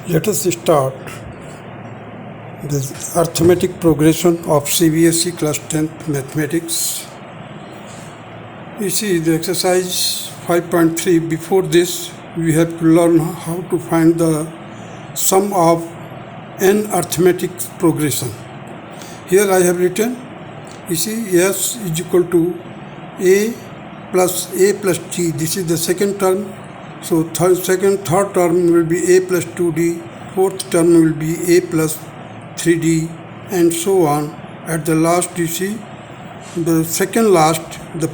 Let us start this arithmetic progression of CBSE class 10th mathematics. You see the exercise 5.3. Before this, we have to learn how to find the sum of n arithmetic progression. Here I have written, you see, S is equal to A plus G. This is the second term. So third term will be A plus 2D, fourth term will be A plus 3D, and so on. At the last, you see, the second last, the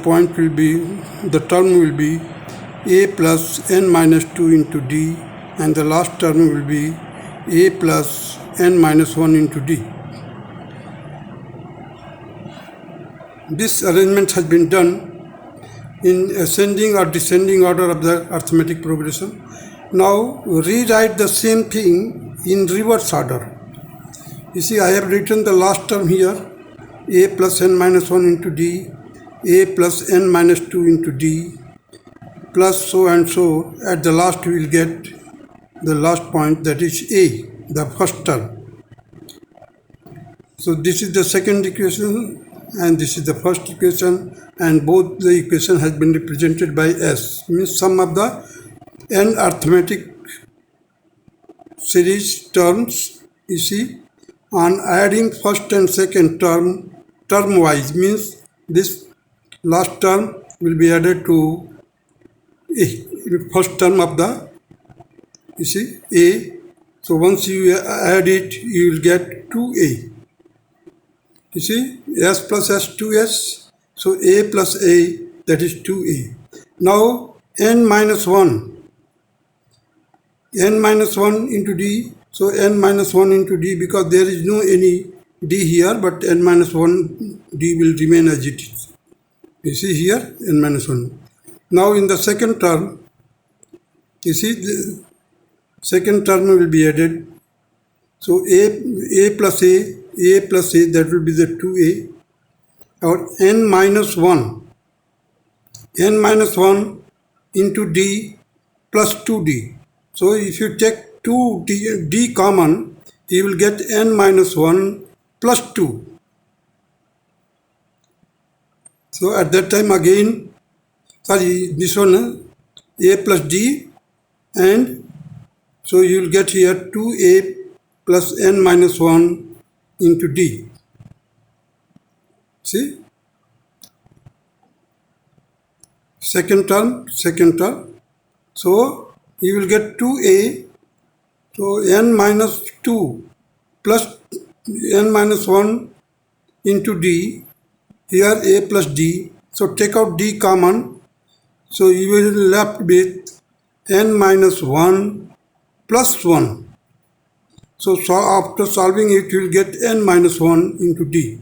term will be A plus n minus 2 into D, and the last term will be A plus n minus 1 into D. This arrangement has been done in ascending or descending order of the arithmetic progression. Now rewrite the same thing in reverse order. You see, I have written the last term here, A plus n minus 1 into D, A plus n minus 2 into D, plus so and so. At the last we will get the last point, that is A, the first term. So this is the second equation and this is the first equation, and both the equation has been represented by S, means sum of the n arithmetic series terms. You see, on adding first and second term wise, means this last term will be added to first term of the, you see, A. So once you add it, you will get 2A. You see, S plus S, 2S. So A plus A, that is 2A. Now n minus 1 into D. So n minus 1 into D, because there is no any D here, but n minus 1 D will remain as it is. You see here, n minus 1. Now in the second term, you see, the second term will be added. So A plus A, that will be the 2A, or n minus 1 into D plus 2D. So if you take 2D common, you will get n minus 1 plus 2. So at that time again, this one, A plus D, and so you will get here 2A plus n minus 1 into D. See, second term. So you will get 2A, so n minus 2 plus n minus 1 into D, here A plus D. So take out D common, so you will be left with n minus 1 plus 1. So after solving it, you will get n minus 1 into D.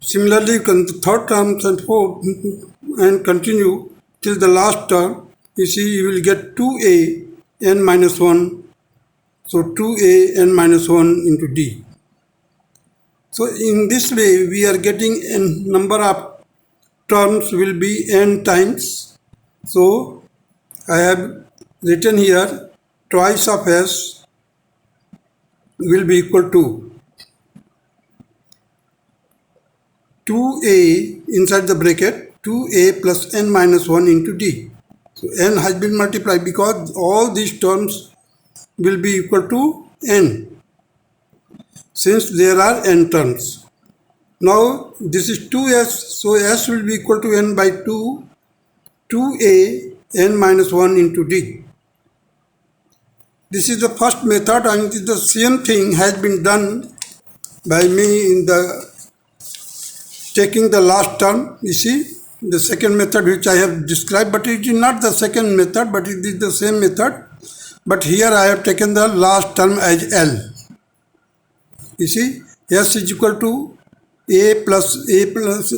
Similarly, the third term and fourth, and continue till the last term. You see, you will get 2A n minus 1. So 2A n minus 1 into D. So in this way, we are getting n number of terms will be n times. So I have written here twice of S will be equal to 2A inside the bracket, 2A plus n minus 1 into D. So n has been multiplied because all these terms will be equal to n, since there are n terms. Now this is 2S, so S will be equal to n by 2, 2A n minus 1 into D. This is the first method, and the same thing has been done by me in the taking the last term. You see, the second method which I have described, but it is not the second method, but it is the same method. But here I have taken the last term as L. You see, S is equal to A plus D, A plus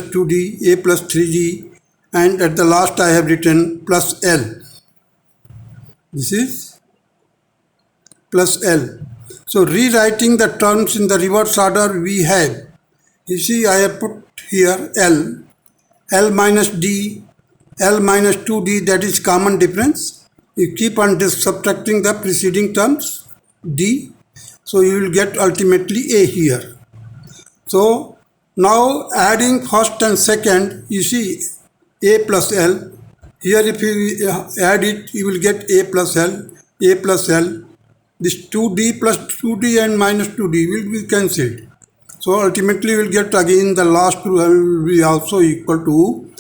2D, A plus 3D, and at the last I have written plus L. This is plus L. So rewriting the terms in the reverse order we have, you see, I have put here L minus D, L minus 2D, that is common difference. You keep on subtracting the preceding terms, D. So you will get ultimately A here. So now adding first and second, you see A plus L. Here if you add it, you will get A plus L, A plus L. This 2D plus 2D and minus 2D will be cancelled. So ultimately we will get again the last two will be also equal to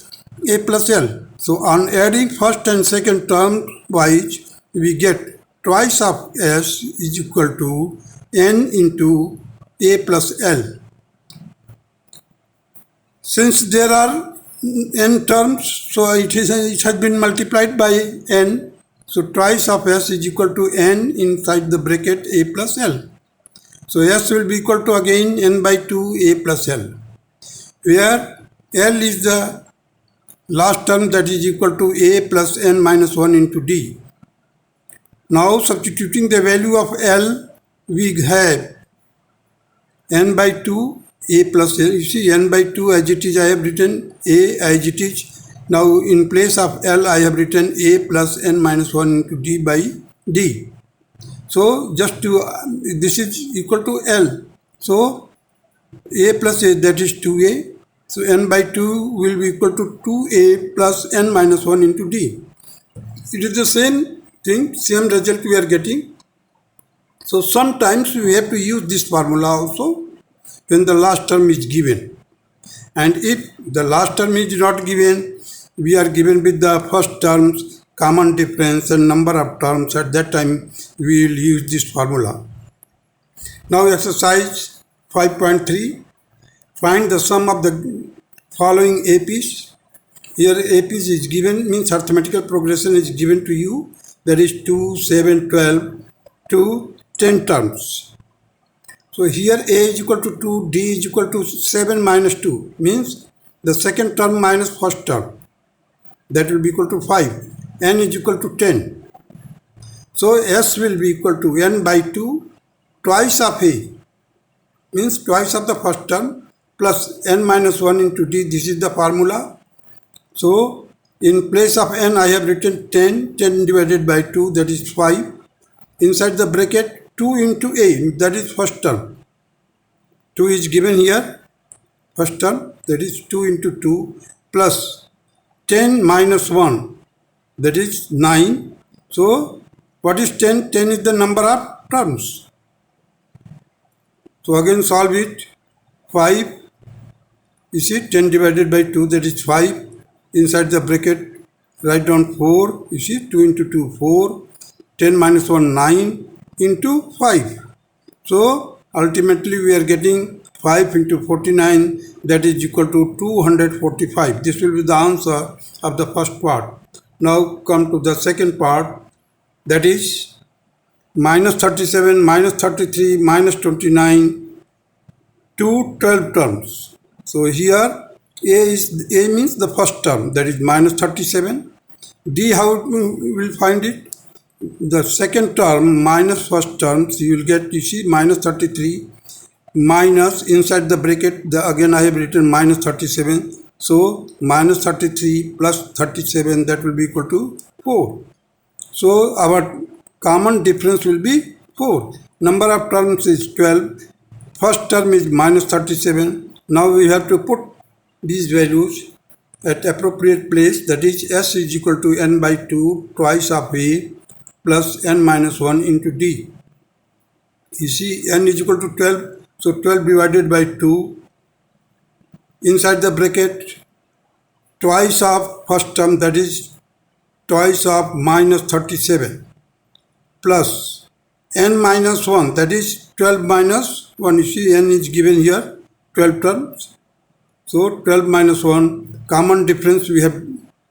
A plus L. So on adding first and second term wise, we get twice of S is equal to N into A plus L. Since there are n terms, so it has been multiplied by n. So twice of S is equal to n inside the bracket A plus L. So S will be equal to again n by 2 A plus L, where L is the last term, that is equal to A plus n minus 1 into D. Now substituting the value of L, we have n by 2 A plus L. You see n by 2 as it is, I have written A as it is. Now in place of L, I have written A plus n minus 1 into D by D. So just to, this is equal to L. So A plus A, that is 2A. So n by 2 will be equal to 2A plus n minus 1 into D. It is the same thing, same result we are getting. So sometimes we have to use this formula also when the last term is given. And if the last term is not given, we are given with the first terms, common difference and number of terms. At that time we will use this formula. Now exercise 5.3. Find the sum of the following APs. Here APs is given, means arithmetical progression is given to you. That is 2, 7, 12 to 10 terms. So here A is equal to 2, D is equal to 7 minus 2, means the second term minus first term. That will be equal to 5. N is equal to 10. So S will be equal to N by 2 twice of A, means twice of the first term, plus N minus 1 into D. This is the formula. So in place of N, I have written 10. 10 divided by 2, that is 5. Inside the bracket 2 into A, that is first term. 2 is given here, first term, that is 2 into 2, plus 10 minus 1, that is 9. So what is 10? 10 is the number of terms. So again solve it. 5, you see 10 divided by 2, that is 5. Inside the bracket write down 4, you see 2 into 2, 4. 10 minus 1, 9 into 5. So ultimately we are getting 5 into 49, that is equal to 245. This will be the answer of the first part. Now come to the second part, that is minus 37, minus 33, minus 29 to 12 terms. So here A means the first term, that is minus 37. D, how we will find it? The second term minus first term, so you will get, you see, minus 33 minus inside the bracket, again I have written minus 37. So minus 33 plus 37, that will be equal to 4. So our common difference will be 4. Number of terms is 12. First term is minus 37. Now we have to put these values at appropriate place, that is S is equal to N by 2 twice of A plus N minus 1 into D. You see N is equal to 12, so 12 divided by 2. Inside the bracket twice of first term, that is twice of minus 37, plus N minus 1, that is 12 minus 1. You see N is given here, 12 terms. So 12 minus 1, common difference we have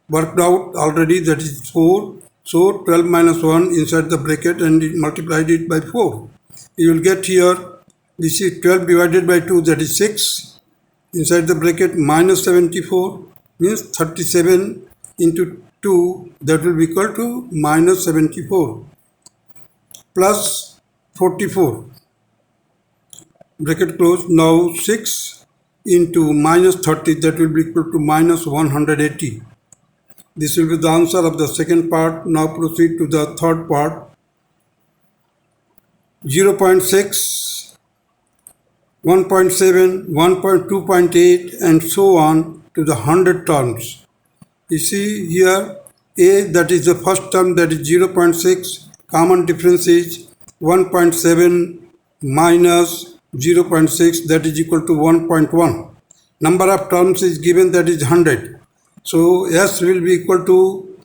worked out already, that is 4. So 12 minus 1 inside the bracket and multiplied it by 4. You will get here, this is 12 divided by 2, that is 6. Inside the bracket minus 74, means 37 into 2, that will be equal to minus 74 plus 44. Bracket close. Now 6 into minus 30, that will be equal to minus 180. This will be the answer of the second part. Now proceed to the third part. 0.6, 1.7, 1.2.8 and so on to the 100 terms. You see here A, that is the first term, that is 0.6. Common difference is 1.7 minus 0.6, that is equal to 1.1. Number of terms is given, that is 100. So S will be equal to,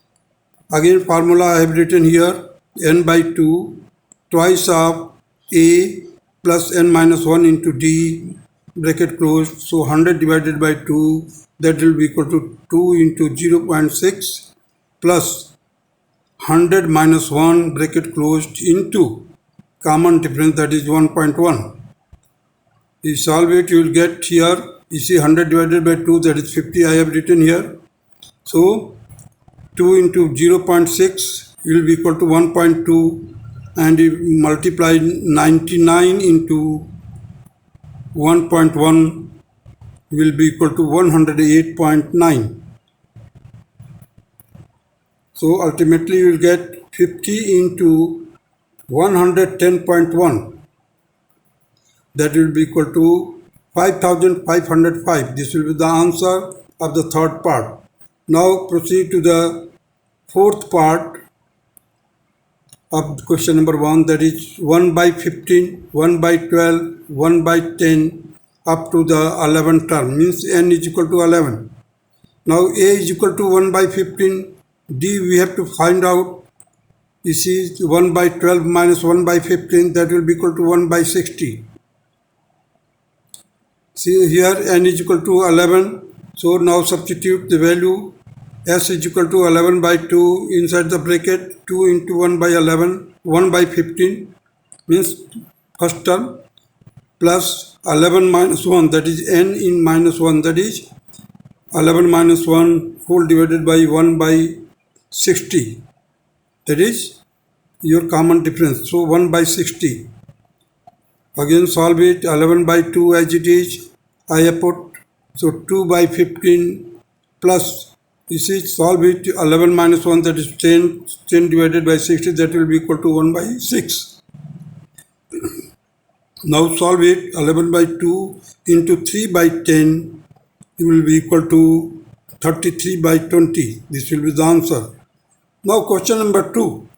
again formula I have written here, n by 2 twice of A plus n minus 1 into D bracket closed. So 100 divided by 2, that will be equal to 2 into 0.6 plus 100 minus 1 bracket closed into common difference, that is 1.1. You solve it, you will get here, you see 100 divided by 2, that is 50 I have written here. So 2 into 0.6 will be equal to 1.2, and if you multiply 99 into 1.1 will be equal to 108.9. So ultimately you will get 50 into 110.1. That will be equal to 5505. This will be the answer of the third part. Now proceed to the fourth part of question number 1, that is 1 by 15, 1 by 12, 1 by 10 up to the 11 term, means n is equal to 11. Now A is equal to 1 by 15, D we have to find out. You see 1 by 12 minus 1 by 15, that will be equal to 1 by 60. See here n is equal to 11, so now substitute the value. S is equal to 11 by 2 inside the bracket, 2 into 1 by 11, 1 by 15 means first term, plus 11 minus 1, that is n in minus 1, that is 11 minus 1 whole divided by 1 by 60, that is your common difference, so 1 by 60. Again solve it, 11 by 2 as it is, I have put, so 2 by 15 plus, you see solve it, 11 minus 1, that is 10, 10 divided by 60, that will be equal to 1 by 6. Now solve it, 11 by 2 into 3 by 10, it will be equal to 33 by 20. This will be the answer. Now question number 2.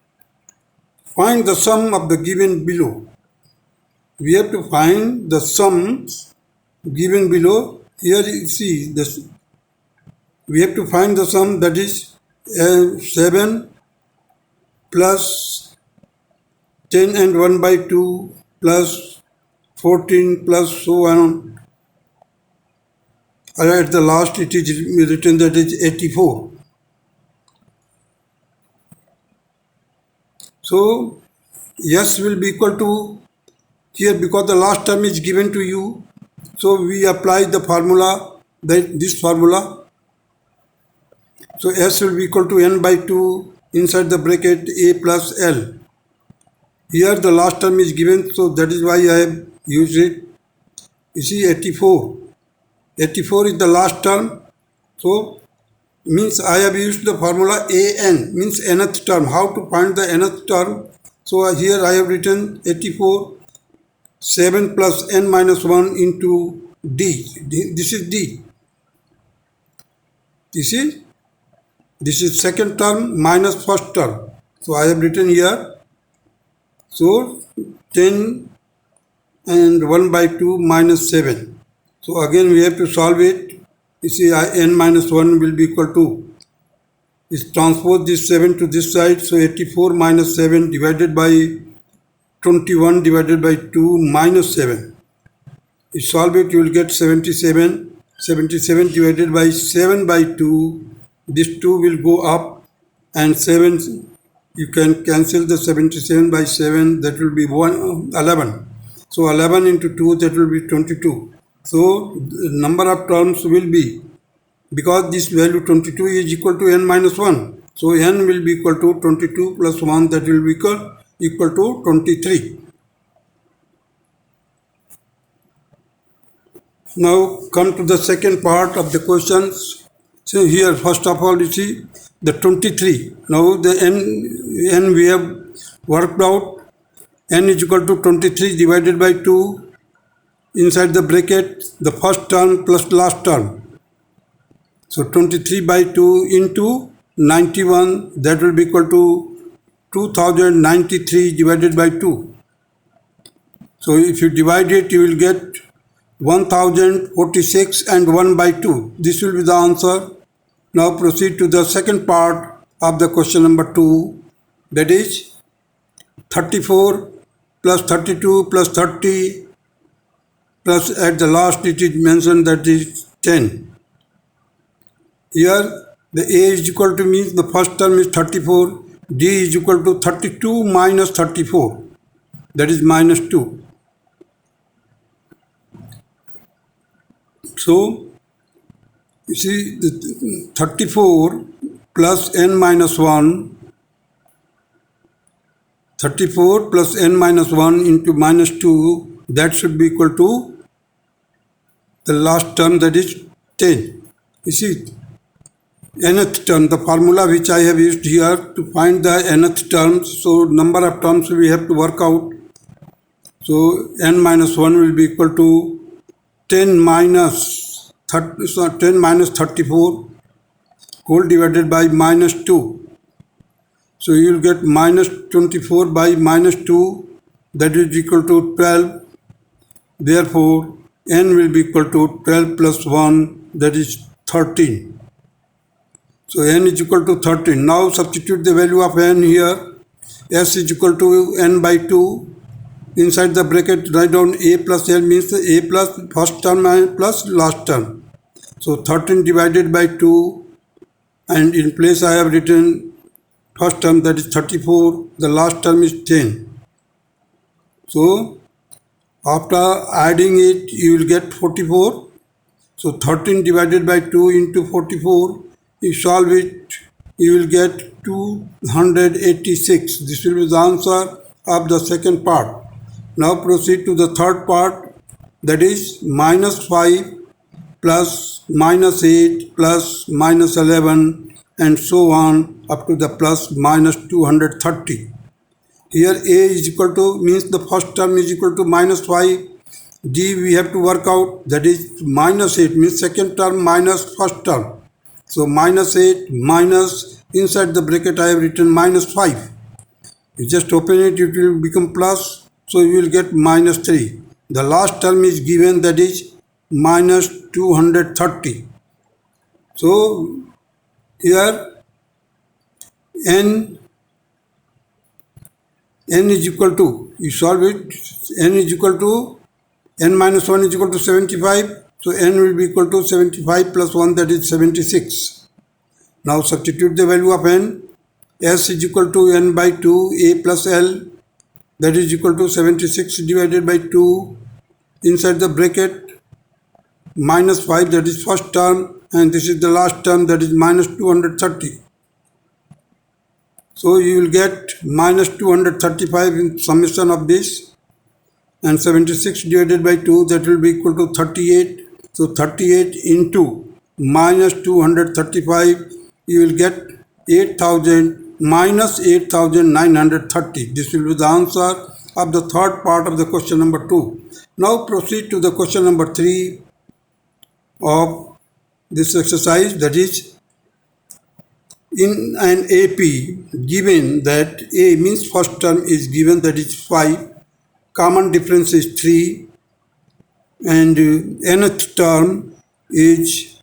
Find the sum of the given below. We have to find the sums given below. Here you see this. We have to find the sum, that is 7 plus 10 and 1 by 2 plus 14 plus so on. At the last it is written, that is 84. So S will be equal to, here because the last term is given to you, so we apply the formula, this formula. So S will be equal to n by 2 inside the bracket A plus L. Here the last term is given, so that is why I have used it. You see 84. 84 is the last term. So means I have used the formula AN, means nth term. How to find the nth term? So here I have written 84, 7 plus n minus 1 into D. This is D. You see? This is second term minus first term. So I have written here. So 10 and 1 by 2 minus 7. So again we have to solve it. You see n minus 1 will be equal to, is transpose this 7 to this side. So 84 minus 7 divided by 21 divided by 2 minus 7. You solve it, you will get 77. 77 divided by 7 by 2. This 2 will go up, and 7, you can cancel the 77 by 7, that will be 11. So 11 into 2, that will be 22. So the number of terms will be, because this value 22 is equal to n minus 1. So n will be equal to 22 plus 1, that will be equal to 23. Now come to the second part of the questions. So here first of all you see the 23. Now the n we have worked out. N is equal to 23 divided by 2. Inside the bracket, the first term plus last term. So 23 by 2 into 91, that will be equal to 2093 divided by 2. So if you divide it, you will get 1046 and 1 by 2. This will be the answer. Now proceed to the second part of the question number 2, that is 34 plus 32 plus 30 plus at the last it is mentioned that is 10. Here the A is equal to means the first term is 34, D is equal to 32 minus 34, that is minus 2. So you see the 34 plus n minus 1, 34 plus n minus 1 into minus 2, that should be equal to the last term, that is 10. You see, nth term, the formula which I have used here to find the nth terms, so number of terms we have to work out. So n minus 1 will be equal to 10 minus 34 whole divided by minus 2. So you will get minus 24 by minus 2, that is equal to 12. Therefore, n will be equal to 12 plus 1, that is 13. So n is equal to 13. Now substitute the value of n here. S is equal to n by 2. Inside the bracket write down a plus l means a plus first term and plus last term. So 13 divided by 2, and in place I have written first term, that is 34, the last term is 10. So after adding it you will get 44. So 13 divided by 2 into 44, you solve it, you will get 286. This will be the answer of the second part. Now proceed to the third part, that is minus 5 plus minus 8 plus minus 11 and so on up to the plus minus 230. Here A is equal to means the first term is equal to minus 5. D we have to work out, that is minus 8 means second term minus first term. So minus 8 minus, inside the bracket I have written minus 5. You just open it, it will become plus. So you will get minus 3. The last term is given, that is minus 230. So here n is equal to, you solve it, n is equal to, n minus 1 is equal to 75. So n will be equal to 75 plus 1, that is 76. Now substitute the value of n. S is equal to n by 2, a plus l, that is equal to 76 divided by 2. Inside the bracket minus 5, that is first term, and this is the last term, that is minus 230. So you will get minus 235 in summation of this, and 76 divided by 2, that will be equal to 38. So 38 into minus 235, you will get 8000 minus 8930. This will be the answer of the third part of the question number 2. Now proceed to the question number 3 of this exercise, that is in an AP given that A means first term is given, that is 5, common difference is 3, and nth term is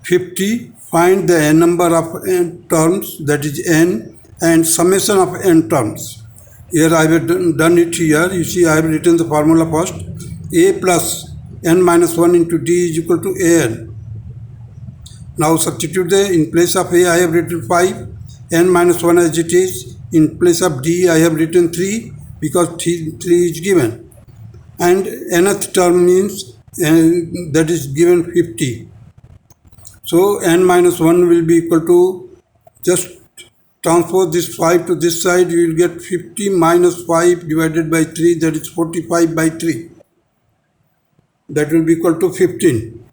50. Find the n number of n terms, that is n, and summation of n terms. Here I have done it here. You see I have written the formula first. A plus n minus 1 into d is equal to an. Now substitute the, in place of a I have written 5, n minus 1 as it is. In place of d I have written 3 because 3 is given. And nth term means that is given 50. So n minus 1 will be equal to, just transpose this 5 to this side, you will get 50 minus 5 divided by 3, that is 45 by 3. That will be equal to 15.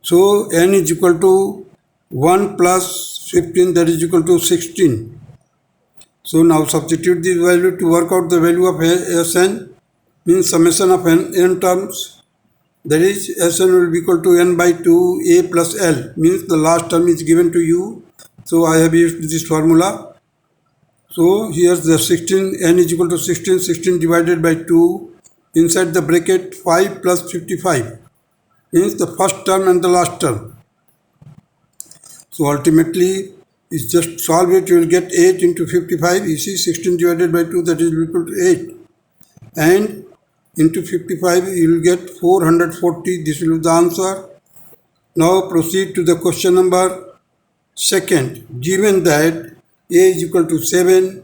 So n is equal to 1 plus 15, that is equal to 16. So now substitute this value to work out the value of Sn, means summation of n terms, that is Sn will be equal to n by 2 a plus l, means the last term is given to you. So I have used this formula. So here's the 16, n is equal to 16, 16 divided by 2, inside the bracket 5 plus 55, means the first term and the last term. So ultimately, it's just solve it, you will get 8 into 55, you see 16 divided by 2, that is equal to 8. And into 55, you will get 440, this will be the answer. Now proceed to the question number 2nd. Given that a is equal to 7,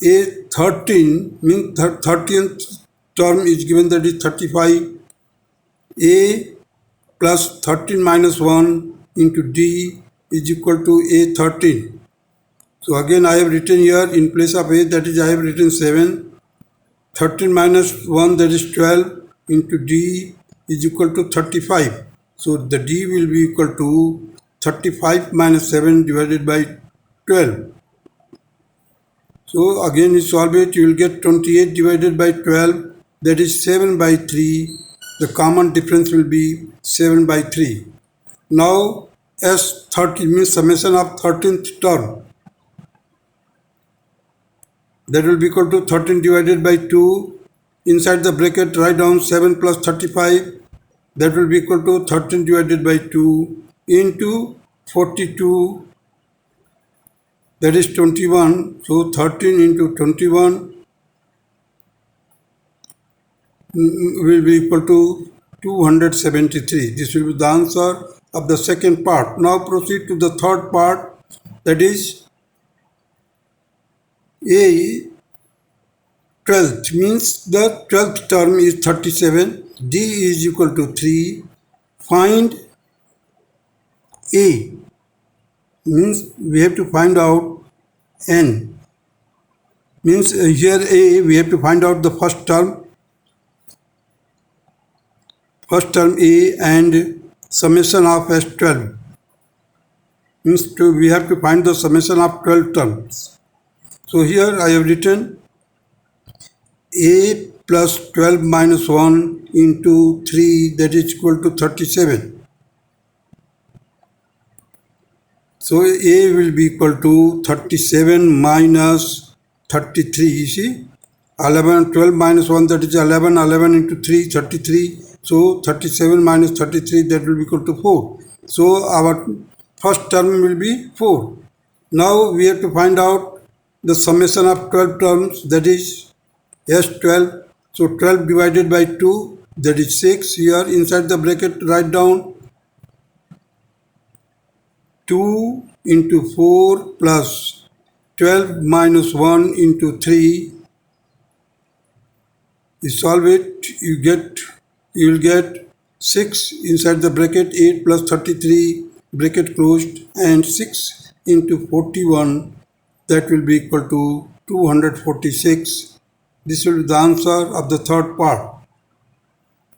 a 13, means 30th term is given, that is 35, a plus 13 minus 1 into d is equal to a 13. So again I have written here in place of a, that is I have written 7, 13 minus 1, that is 12, into d is equal to 35. So the d will be equal to 35 minus 7 divided by 12. So again you solve it, you will get 28 divided by 12, that is 7 by 3. The common difference will be 7 by 3. Now S30 means summation of 13th term. That will be equal to 13 divided by 2. Inside the bracket write down 7 plus 35. That will be equal to 13 divided by 2 into 42. That is 21. So 13 into 21 will be equal to 273. This will be the answer of the second part. Now proceed to the third part, that is a 12th, means the 12th term is 37, d is equal to 3, find a, means we have to find out n, means here a we have to find out the first term a and summation of S12, means we have to find the summation of 12 terms. So here I have written a plus 12 minus 1 into 3, that is equal to 37. So a will be equal to 37 minus 33, you see 11, 12 minus 1, that is 11, 11 into 3, 33. So 37 minus 33, that will be equal to 4. So our first term will be 4. Now we have to find out the summation of 12 terms, that is S12. So 12 divided by 2, that is 6. Here inside the bracket write down 2 into 4 plus 12 minus 1 into 3. You solve it, you will get 6 inside the bracket, 8 plus 33, bracket closed, and 6 into 41, that will be equal to 246. This will be the answer of the third part.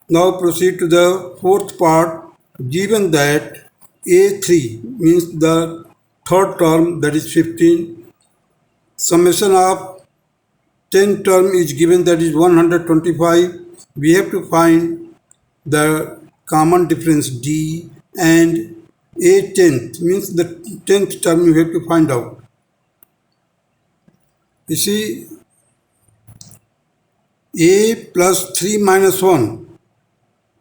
Now proceed to the fourth part. Given that A3 means the third term, that is 15, summation of 10 term is given, that is 125. We have to find the common difference d, and a 10th means the 10th term you have to find out. You see a plus 3 minus 1,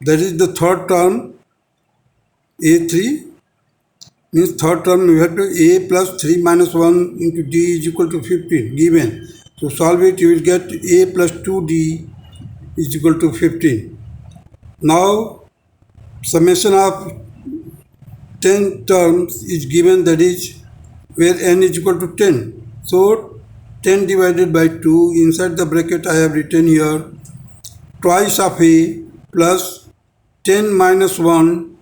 that is the third term. A3 means third term, you have to a plus 3 minus 1 into d is equal to 15 given. So solve it, you will get a plus 2d is equal to 15. Now summation of 10 terms is given, that is where n is equal to 10. So 10 divided by 2, inside the bracket I have written here twice of a plus 10 minus 1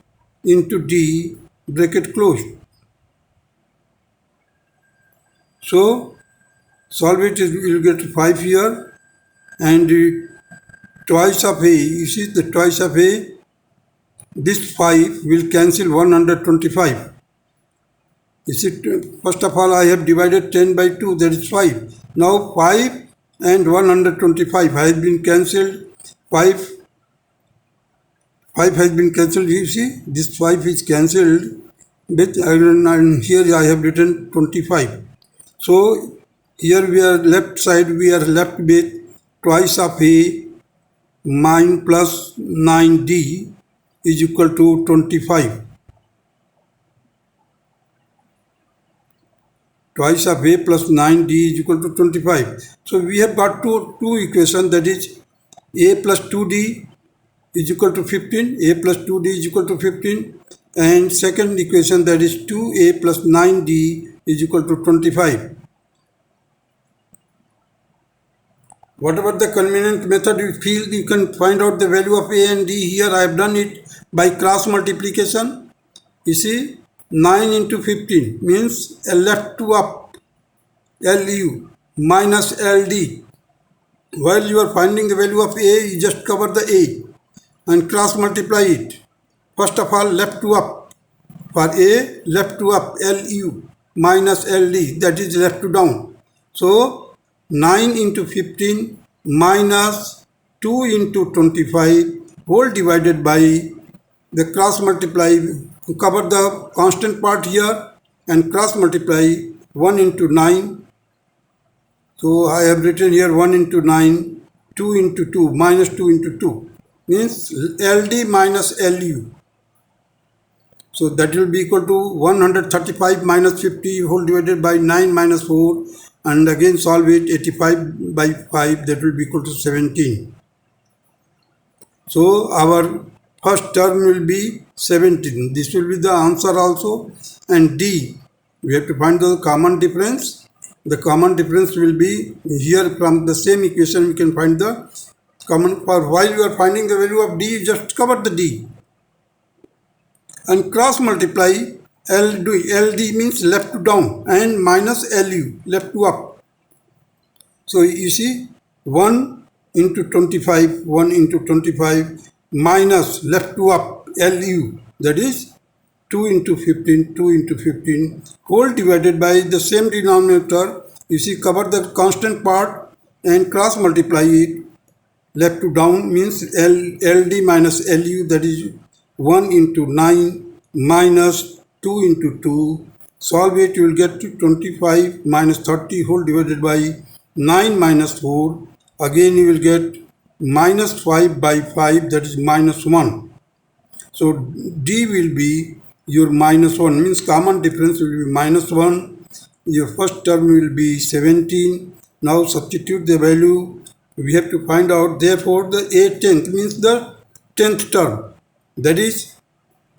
into d, bracket closed. So solve it, you will get 5 here, and twice of a, you see the twice of a, this 5 will cancel 125. First of all, I have divided 10 by 2, that is 5. Now 5 and 125 has been cancelled. 5 has been cancelled. You see, this 5 is cancelled. And here I have written 25. So here we are left with twice of a 9 plus 9d is equal to 25. Twice of a plus 9d is equal to 25. So we have got two equations, that is a plus 2d is equal to 15, a plus 2d is equal to 15, and second equation, that is 2a plus 9d is equal to 25. Whatever the convenient method you feel, you can find out the value of a and d. Here I have done it by cross multiplication. You see, 9 into 15 means left to up, LU minus LD. While you are finding the value of a, you just cover the a and cross multiply it. First of all, left to up. For a, left to up, LU minus LD, that is left to down. So 9 into 15 minus 2 into 25 whole divided by the cross multiply, cover the constant part here and cross multiply 1 into 9. So I have written here 1 into 9, 2 into 2, minus 2 into 2 means LD minus LU. So that will be equal to 135 minus 50 whole divided by 9 minus 4, and again solve it, 85 by 5, that will be equal to 17. So our first term will be 17. This will be the answer also. And D, we have to find the common difference. The common difference will be here from the same equation we can find the common. While you are finding the value of D, just cover the D and cross multiply LD means left to down and minus LU left to up. So you see 1 into 25 minus left to up LU, that is 2 into 15 whole divided by the same denominator. You see, cover the constant part and cross multiply it. Left to down means LD minus LU, that is 1 into 9 minus 2 into 2. Solve it, you will get to 25 minus 30 whole divided by 9 minus 4. Again you will get minus 5 by 5, that is minus 1. So D will be your minus 1, means common difference will be minus 1. Your first term will be 17. Now substitute the value. We have to find out, therefore the a tenth means the 10th term, that is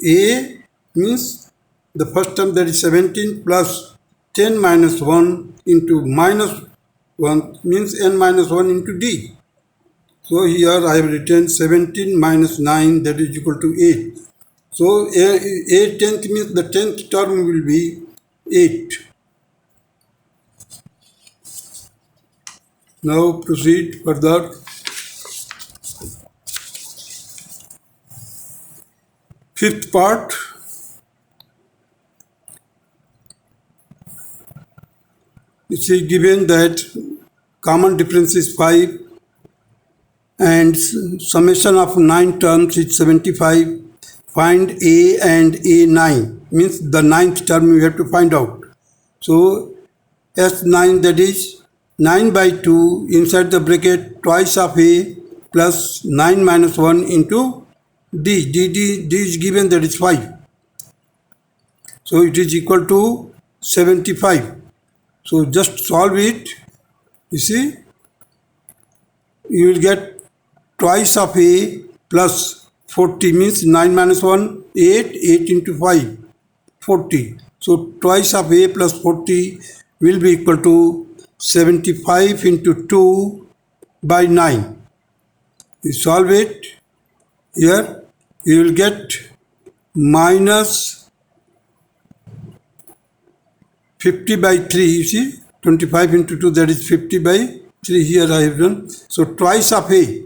a means the first term, that is 17 plus 10 minus 1 into minus 1 means n minus 1 into d. So here I have written 17 minus 9, that is equal to 8. So a tenth means the 10th term will be 8. Now proceed further. Fifth part. It is given that common difference is 5 and summation of 9 terms is 75. Find a and a9 means the 9th term we have to find out. So S9, that is 9 by 2 inside the bracket twice of a plus 9 minus 1 into d. D is given, that is 5. So it is equal to 75. So just solve it. You see, you will get twice of a plus 40 means 9 minus 1, 8 into 5, 40. So twice of a plus 40 will be equal to 75 into 2 by 9. You solve it. Here you will get minus 50 by 3. You see, 25 into 2, that is 50 by 3 here I have done. So twice of a,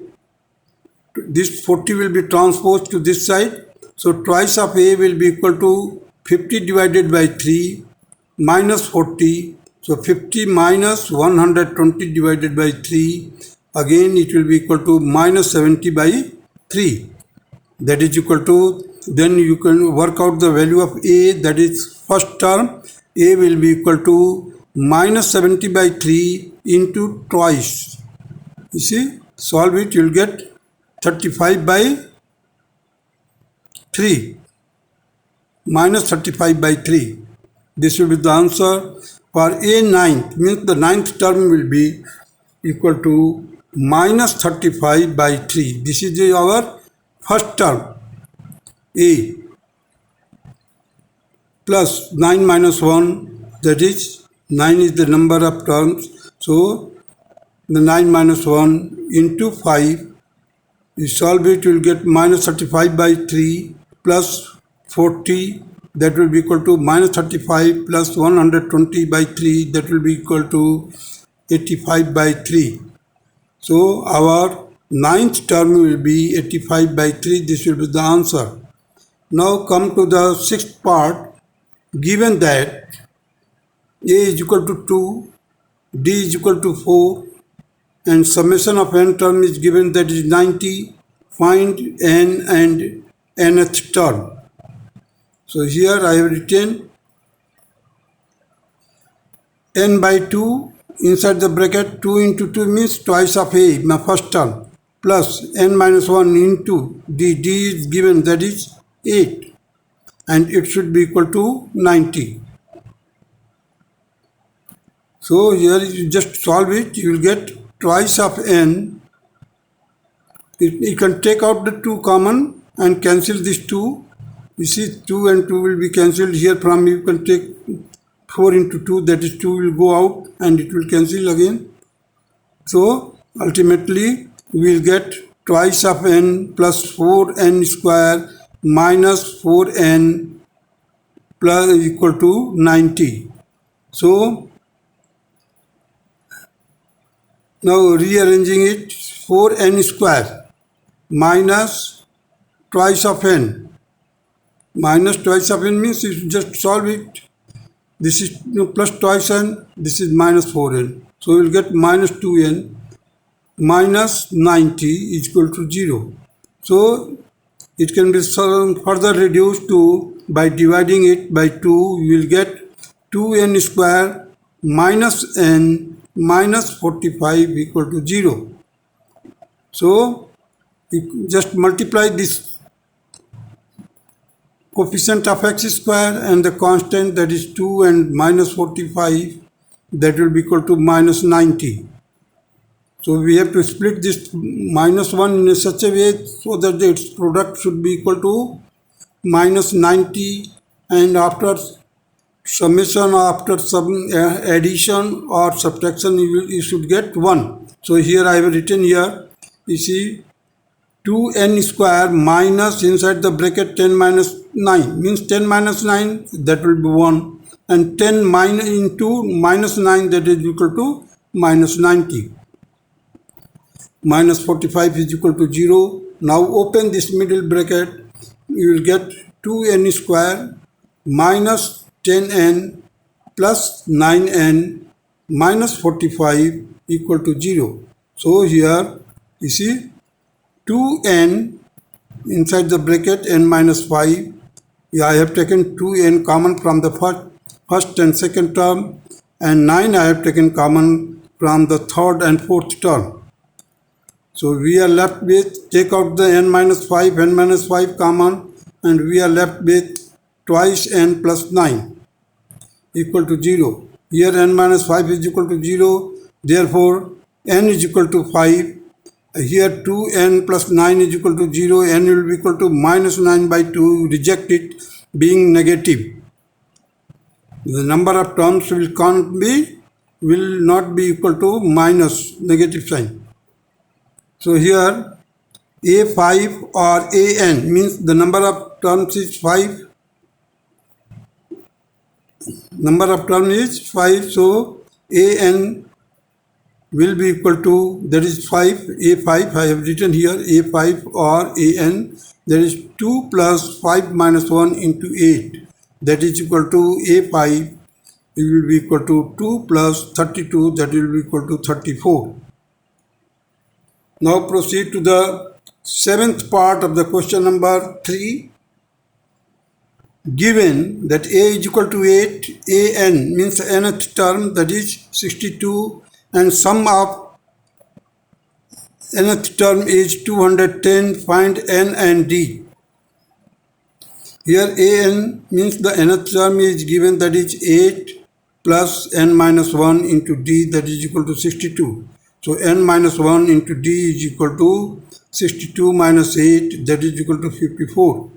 this 40 will be transposed to this side. So twice of a will be equal to 50 divided by 3 minus 40. So 50 minus 120 divided by 3. Again it will be equal to minus 70 by 3. That is equal to, then you can work out the value of a, that is first term. A will be equal to minus 70 by 3 into twice. You see, solve it, you will get 35 by 3. Minus 35 by 3. This will be the answer for a ninth, means the ninth term will be equal to minus 35 by 3. This is our first term, a, plus 9 minus 1, that is 9 is the number of terms. So the 9 minus 1 into 5, you solve it, you will get minus 35 by 3 plus 40, that will be equal to minus 35 plus 120 by 3, that will be equal to 85 by 3. So our ninth term will be 85 by 3. This will be the answer. Now come to the sixth part. Given that a is equal to 2, d is equal to 4, and summation of n term is given, that is 90, find n and nth term. So here I have written n by 2, inside the bracket 2 into 2 means twice of a, my first term, plus n minus 1 into d is given, that is 8, and it should be equal to 90. So here you just solve it, you will get twice of n. You can take out the 2 common and cancel these 2. You see 2 and 2 will be cancelled. Here from you can take 4 into 2, that is 2 will go out and it will cancel again. So ultimately we will get twice of n plus 4n square minus 4n plus equal to 90. So now rearranging it, 4n square minus twice of n. Minus twice of n means you just solve it. This is plus twice n, this is minus 4n. So we will get minus 2n minus 90 is equal to 0. So it can be further reduced to, by dividing it by 2, you will get 2n square minus n minus 45 equal to 0. So you just multiply this coefficient of x square and the constant, that is 2 and minus 45, that will be equal to minus 90. So we have to split this minus 1 in such a way so that its product should be equal to minus 90, and after summation, after addition or subtraction, you should get 1. So here I have written here, you see 2n square minus inside the bracket 10 minus 9 means 10 minus 9, that will be 1, and 10 minus into minus 9, that is equal to minus 90. Minus 45 is equal to 0. Now open this middle bracket, you will get 2n square minus 10n plus 9n minus 45 equal to 0. So here you see 2n inside the bracket n minus 5. I have taken 2n common from the first and second term, and 9 I have taken common from the third and fourth term. So we are left with, take out the n minus 5 common, and we are left with twice n plus 9 equal to 0. Here n minus 5 is equal to 0, therefore n is equal to 5. Here 2n plus 9 is equal to 0, n will be equal to minus 9 by 2, reject it being negative. The number of terms will not be equal to minus negative sign. So here a5 or an means the number of terms is 5. Number of terms is 5, so an will be equal to, that is 5, a5, I have written here a5 or an, that is 2 plus 5 minus 1 into 8, that is equal to a5 it will be equal to 2 plus 32, that will be equal to 34. Now proceed to the seventh part of the question number 3. Given that a is equal to 8, an means nth term, that is 62, and sum of nth term is 210, find n and d. Here an means the nth term is given, that is 8 plus n minus 1 into d, that is equal to 62. So n minus 1 into d is equal to 62 minus 8, that is equal to 54.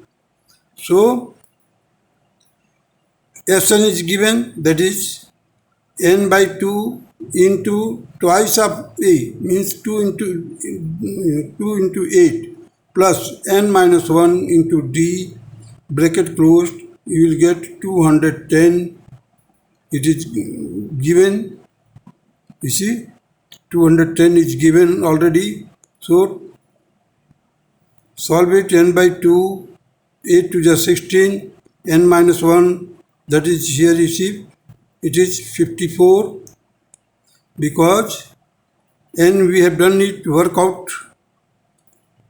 So Sn is given, that is n by 2 into twice of a, means 2 into 8 plus n minus 1 into d, bracket closed, you will get 210. It is given, you see, 210 is given already. So solve it. N by 2, 8 to the 16, n minus 1, that is here, you see, it is 54, because n we have done it work out.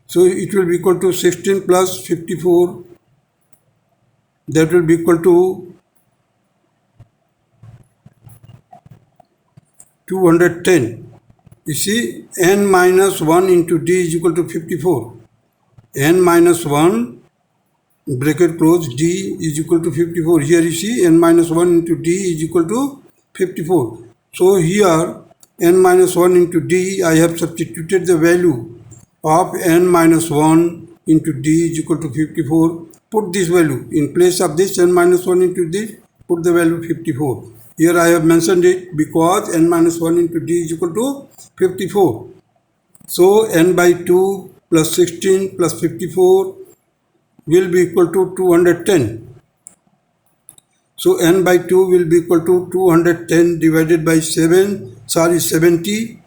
So it will be equal to 16 plus 54, that will be equal to 210. You see, n minus 1 into d is equal to 54. N minus 1, bracket close, d is equal to 54. Here you see n minus 1 into d is equal to 54. So here n minus 1 into d, I have substituted the value of n minus 1 into d is equal to 54. Put this value in place of this n minus 1 into this, put the value 54. Here I have mentioned it because n minus 1 into d is equal to 54. So n by 2 plus 16 plus 54 will be equal to 210. So n by 2 will be equal to 210 divided by 70.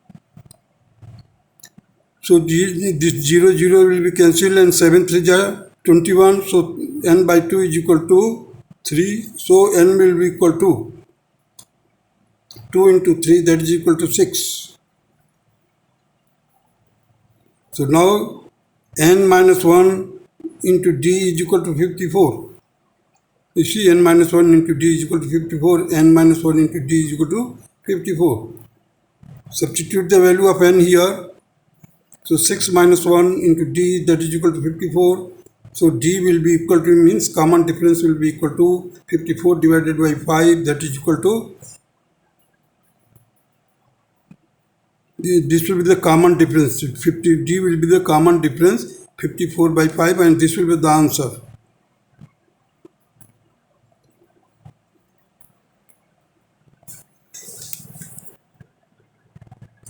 So this 0 will be cancelled and 7 3 are 21. So n by 2 is equal to 3. So n will be equal to 2 into 3, that is equal to 6. So now n minus 1 into d is equal to 54. You see, n minus 1 into d is equal to 54, n minus 1 into d is equal to 54. Substitute the value of n here. So 6 minus 1 into d, that is equal to 54. So d will be equal to, means common difference will be equal to 54 divided by 5, that is equal to, this will be the common difference. 50 d will be the common difference, 54 by 5, and this will be the answer.